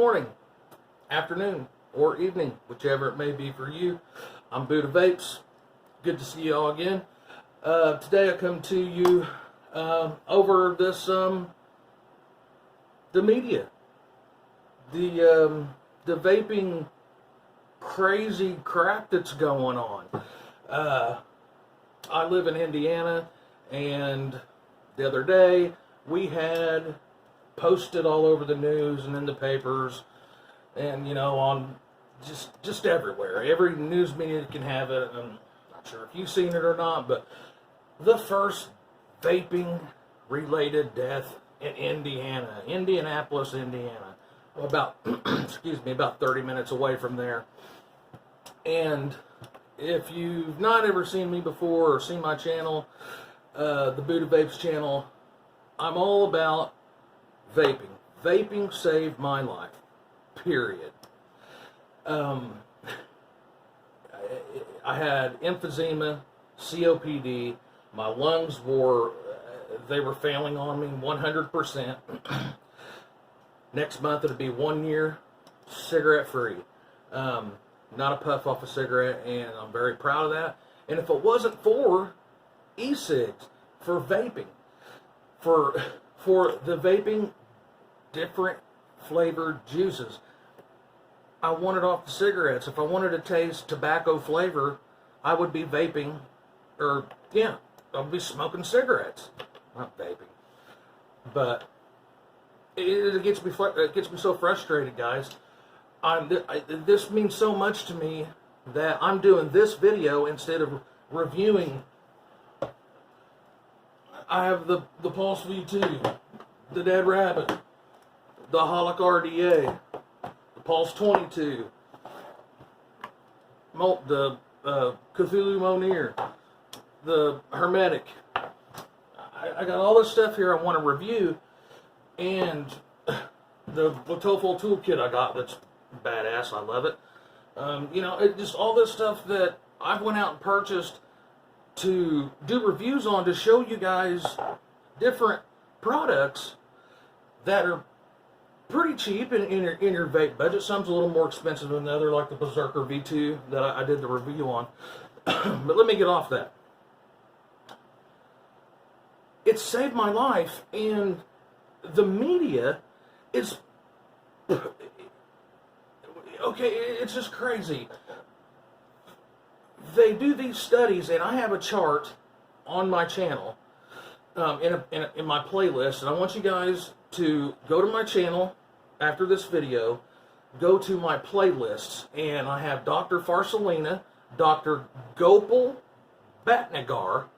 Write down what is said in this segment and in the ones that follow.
morning, afternoon, or evening, whichever it may be for you. I'm Buddha Vapes. Good to see you all again. Today I come to you over this the media, the vaping crazy crap that's going on. I live in Indiana, and the other day we had posted all over the news and in the papers, and on just everywhere. Every news media can have it. I'm not sure if you've seen it or not, but the first vaping related death in Indianapolis, Indiana. About about 30 minutes away from there. And if you've not ever seen me before or seen my channel, the Buddha Vapes channel, I'm all about vaping. Vaping saved my life. Period. I had emphysema, COPD. My lungs were failing on me 100%. Next month it'll be 1 year cigarette free. Not a puff off a cigarette, and I'm very proud of that. And if it wasn't for e-cigs, for vaping, for the vaping different flavored juices, I wanted off the cigarettes. If I wanted to taste tobacco flavor, I would be vaping, I would be smoking cigarettes, not vaping. But it gets me so frustrated, guys. This means so much to me that I'm doing this video instead of reviewing. I have the Pulse V2, the Dead Rabbit, the Holic RDA, the Pulse 22, the Cthulhu Monir, the Hermetic. I got all this stuff here I want to review, and the Latofol toolkit I got that's badass. I love it. It just all this stuff that I've went out and purchased to do reviews on, to show you guys different products that are pretty cheap in your vape budget. Some's a little more expensive than the other, like the Berserker V2 that I did the review on. But let me get off that. It saved my life, and the media is okay. It's just crazy. They do these studies, and I have a chart on my channel in my playlist, and I want you guys to go to my channel after this video, go to my playlists, and I have Dr. Farsalina, Dr. Gopal Bhatnagar.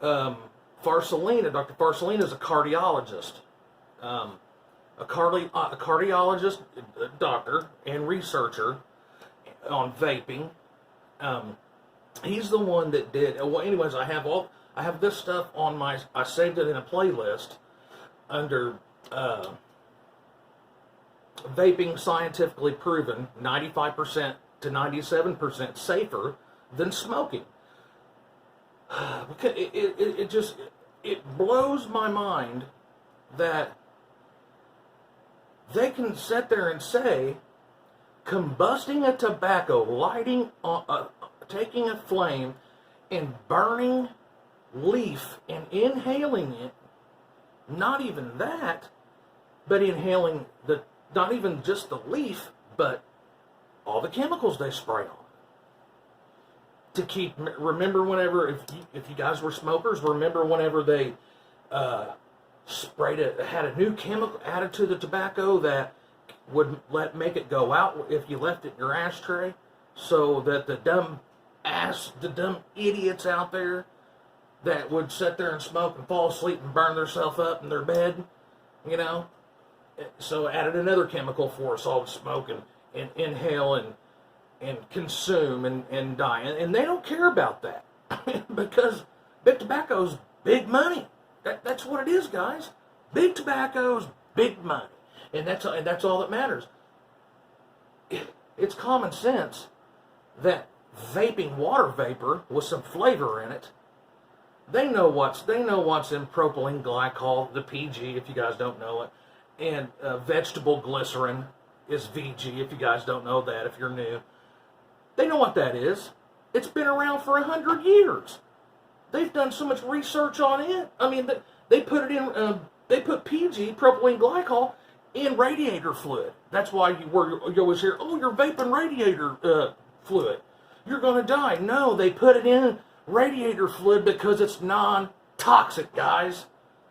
Dr. Farsalina is a cardiologist, a cardiologist, doctor, and researcher on vaping. He's the one that did. Well, anyways, I have this stuff on I saved it in a playlist under vaping scientifically proven 95% to 97% safer than smoking. It blows my mind that they can sit there and say combusting a tobacco, taking a flame and burning leaf and inhaling it, not even that, but inhaling not even just the leaf, but all the chemicals they spray on. Remember whenever, if you guys were smokers, remember whenever they had a new chemical added to the tobacco that would make it go out if you left it in your ashtray, so that the dumb idiots out there that would sit there and smoke and fall asleep and burn themselves up in their bed, so added another chemical for us all to smoke and inhale and consume and die. And they don't care about that because big tobacco's big money. That's what it is, guys. Big tobacco's big money. And that's all that matters. It's common sense that vaping water vapor with some flavor in it, they know what's in propylene glycol, the PG, if you guys don't know it, And vegetable glycerin is VG, if you guys don't know that, if you're new. They know what that is. It's been around for 100 years. They've done so much research on it. I mean, they put it in, they put PG, propylene glycol, in radiator fluid. That's why you always hear, oh, you're vaping radiator fluid. You're going to die. No, they put it in radiator fluid because it's non-toxic, guys.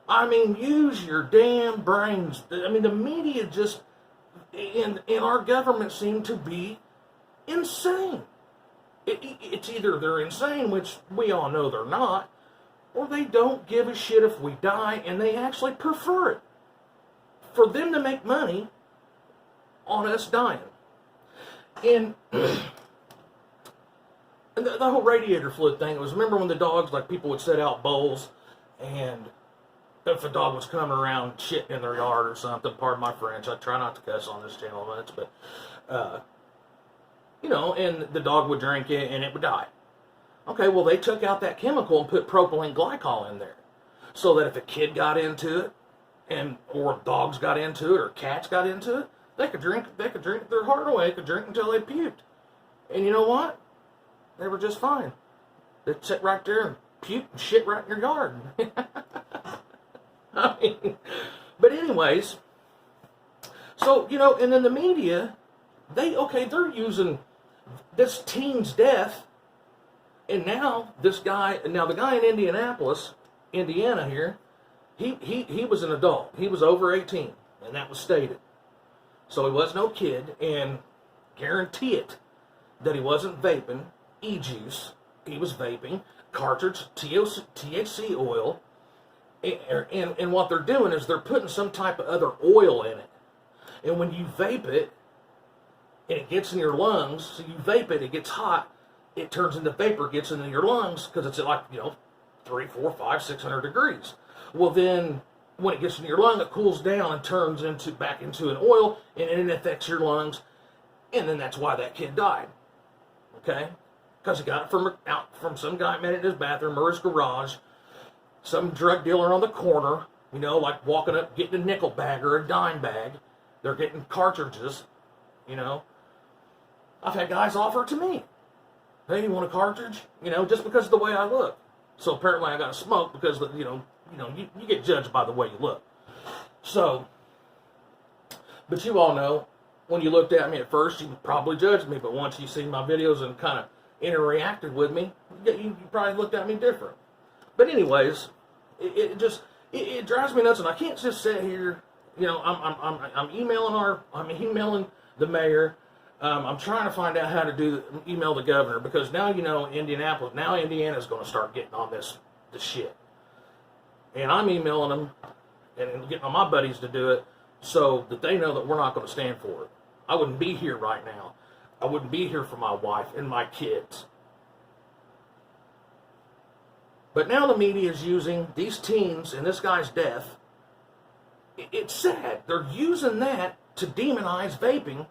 I mean, use your damn brains. I mean, the media just, in our government seem to be insane. It's either they're insane, which we all know they're not, or they don't give a shit if we die, and they actually prefer it for them to make money on us dying. And the whole radiator fluid thing, it was, remember when the dogs, like people would set out bowls, and if a dog was coming around shitting in their yard or something, pardon my French, I try not to cuss on this channel much, but, you know, and the dog would drink it and it would die. Okay, well, they took out that chemical and put propylene glycol in there, so that if a kid got into it, or dogs got into it, or cats got into it, they could drink their heart away, they could drink until they puked. And you know what? They were just fine. They'd sit right there and puke and shit right in your yard. I mean, but anyways, so, you know, and then the media, they're using this teen's death, and now the guy in Indianapolis, Indiana here, he was an adult. He was over 18, and that was stated. So he was no kid, and guarantee it that he wasn't vaping e-juice. He was vaping cartridge THC oil, and what they're doing is they're putting some type of other oil in it. And when you vape it, and it gets in your lungs, so you vape it, it gets hot, it turns into vapor, gets into your lungs, because it's at like, 3, 4, 5, 600 degrees. Well, then, when it gets into your lung, it cools down and turns back into an oil, and it affects your lungs, and then that's why that kid died. Okay? Because he got it from some guy made it in his bathroom or his garage, some drug dealer on the corner, like walking up, getting a nickel bag or a dime bag. They're getting cartridges, I've had guys offer it to me. Hey, you want a cartridge? Just because of the way I look. So apparently I got to smoke because, you get judged by the way you look. So, but you all know, when you looked at me at first, you probably judged me, but once you see my videos and kind of interacted with me, you probably looked at me different. But anyways, it drives me nuts, and I can't just sit here. I'm emailing the mayor. I'm trying to find out how to email the governor, because now Indianapolis, now Indiana's going to start getting on this shit, and I'm emailing them and getting all my buddies to do it so that they know that we're not going to stand for it. I wouldn't be here right now. I wouldn't be here for my wife and my kids. But now the media is using these teens and this guy's death. It's sad. They're using that to demonize vaping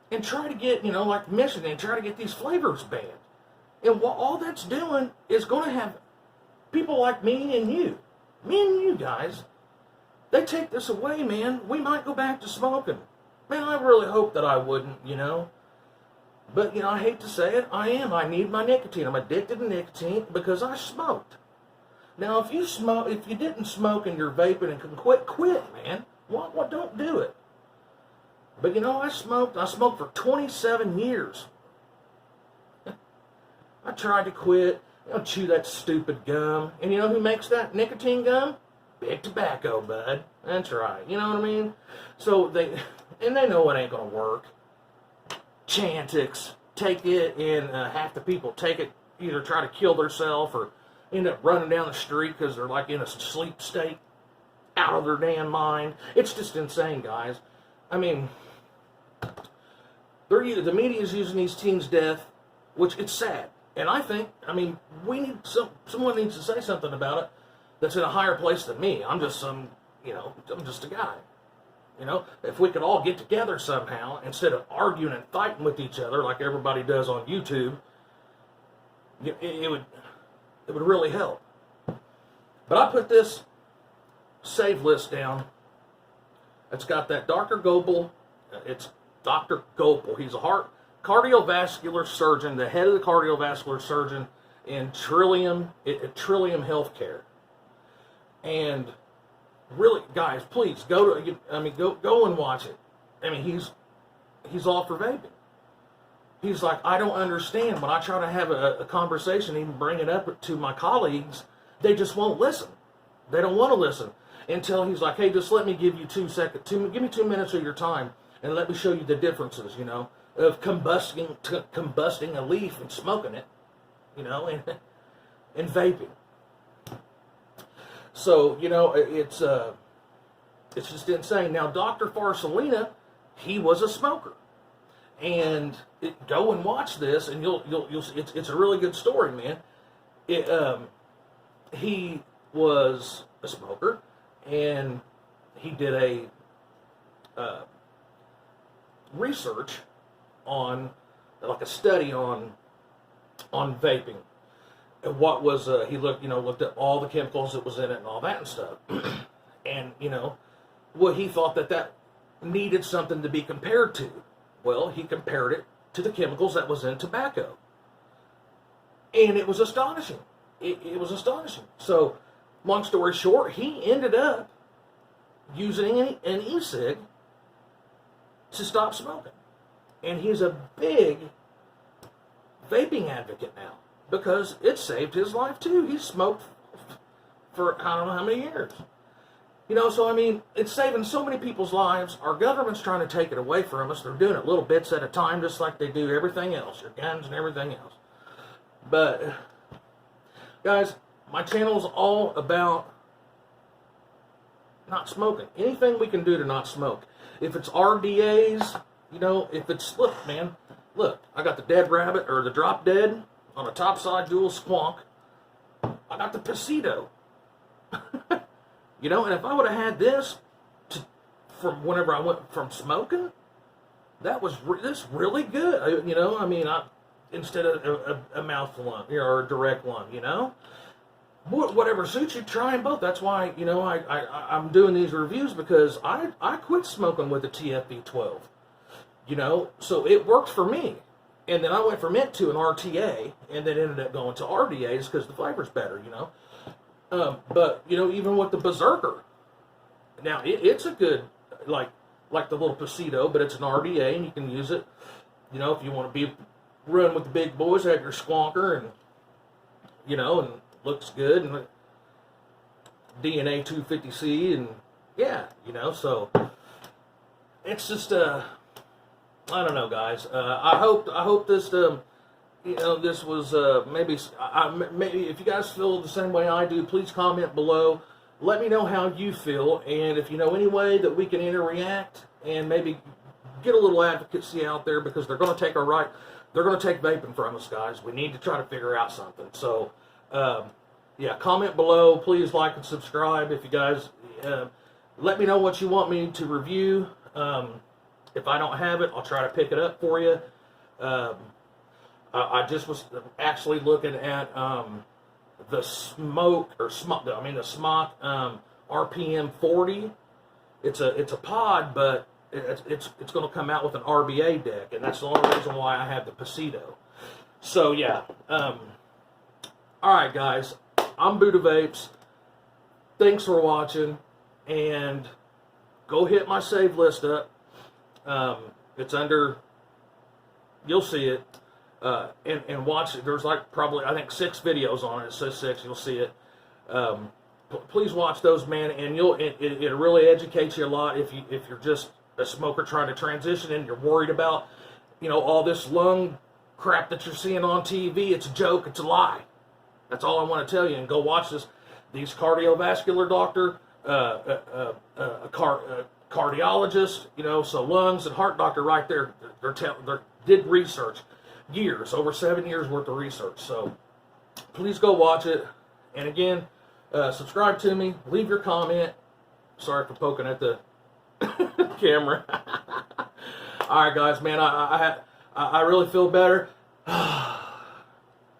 and try to get, like Michigan, try to get these flavors banned. And what all that's doing is going to have people like me and you guys, they take this away, man. We might go back to smoking. Man, I really hope that I wouldn't, But, I hate to say it, I am. I need my nicotine. I'm addicted to nicotine because I smoked. Now, if you didn't smoke and you're vaping and can quit, man. What don't do it. But, I smoked for 27 years. I tried to quit. Chew that stupid gum. And you know who makes that nicotine gum? Big Tobacco, bud. That's right. You know what I mean? So they know it ain't going to work. Chantix, take it, and half the people take it, either try to kill themselves or end up running down the street because they're like in a sleep state, out of their damn mind. It's just insane, guys. I mean, the media is using these teens' death, which it's sad. And I think, someone needs to say something about it that's in a higher place than me. I'm just I'm just a guy. If we could all get together somehow, instead of arguing and fighting with each other like everybody does on YouTube, it would really help. But I put this save list down It's got that Dr. Gopal. It's Dr. Gopal. He's a cardiovascular surgeon, the head of the cardiovascular surgeon in Trillium Healthcare. And really, guys, please go and watch it. I mean, he's all for vaping. He's like, I don't understand. When I try to have a conversation, even bring it up to my colleagues, they just won't listen. They don't want to listen until he's like, hey, just let me give you 2 seconds, give me 2 minutes of your time, and let me show you the differences, of combusting a leaf and smoking it, and vaping. So, it's just insane. Now, Dr. Farsalina, he was a smoker. And go and watch this, and you'll it's a really good story, man. He was a smoker, and he did a research on, like a study on vaping. And what was he looked at all the chemicals that was in it and all that and stuff, and what he thought that needed something to be compared to. Well, he compared it to the chemicals that was in tobacco. And it was astonishing. It was astonishing. So, long story short, he ended up using an e-cig to stop smoking. And he's a big vaping advocate now because it saved his life too. He smoked for I don't know how many years. So I mean, it's saving so many people's lives. Our government's trying to take it away from us. They're doing it little bits at a time, just like they do everything else, your guns and everything else. But, guys, my channel is all about not smoking. Anything we can do to not smoke. If it's RDAs, if it's, look, I got the dead rabbit, or the drop dead, on a topside dual squonk. I got the Pasito. And if I would have had this from whenever I went from smoking, that was this really good. Instead of a mouth one, or a direct one, whatever suits you, try them both. That's why, I'm doing these reviews, because I quit smoking with the TFB 12, so it worked for me. And then I went from it to an RTA, and then ended up going to RDAs because the flavor's better, But, even with the Berserker, now it's a good, like the little Pasito, but it's an RDA, and you can use it, if you want to run with the big boys, have your squonker, and, and looks good, and DNA 250C, and yeah, so it's just, I don't know, guys. I hope this, this was maybe if you guys feel the same way I do, please comment below. Let me know how you feel, and if you know any way that we can interact and maybe get a little advocacy out there, because they're going to take they're going to take vaping from us, guys. We need to try to figure out something. So, yeah, comment below. Please like and subscribe if you guys. Let me know what you want me to review. If I don't have it, I'll try to pick it up for you. I just was actually looking at the smoke RPM 40. It's a pod, but it's going to come out with an RBA deck, and that's the only reason why I have the Pasito. So yeah. All right, guys. I'm Buddha Vapes. Thanks for watching, and go hit my save list up. It's under. You'll see it. And watch it. There's probably, I think, 6 videos on it. It says 6. You'll see it. Please watch those, man, and it really educates you a lot if you're just a smoker trying to transition and you're worried about, all this lung crap that you're seeing on TV. It's a joke. It's a lie. That's all I want to tell you. And go watch these cardiovascular doctor, cardiologist, so lungs and heart doctor right there. They did research. Over 7 years worth of research. So please go watch it. And again, subscribe to me. Leave your comment. Sorry for poking at the camera. All right, guys, man. I really feel better.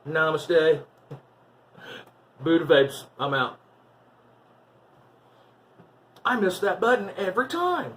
Namaste. Buddha Vapes. I'm out. I miss that button every time.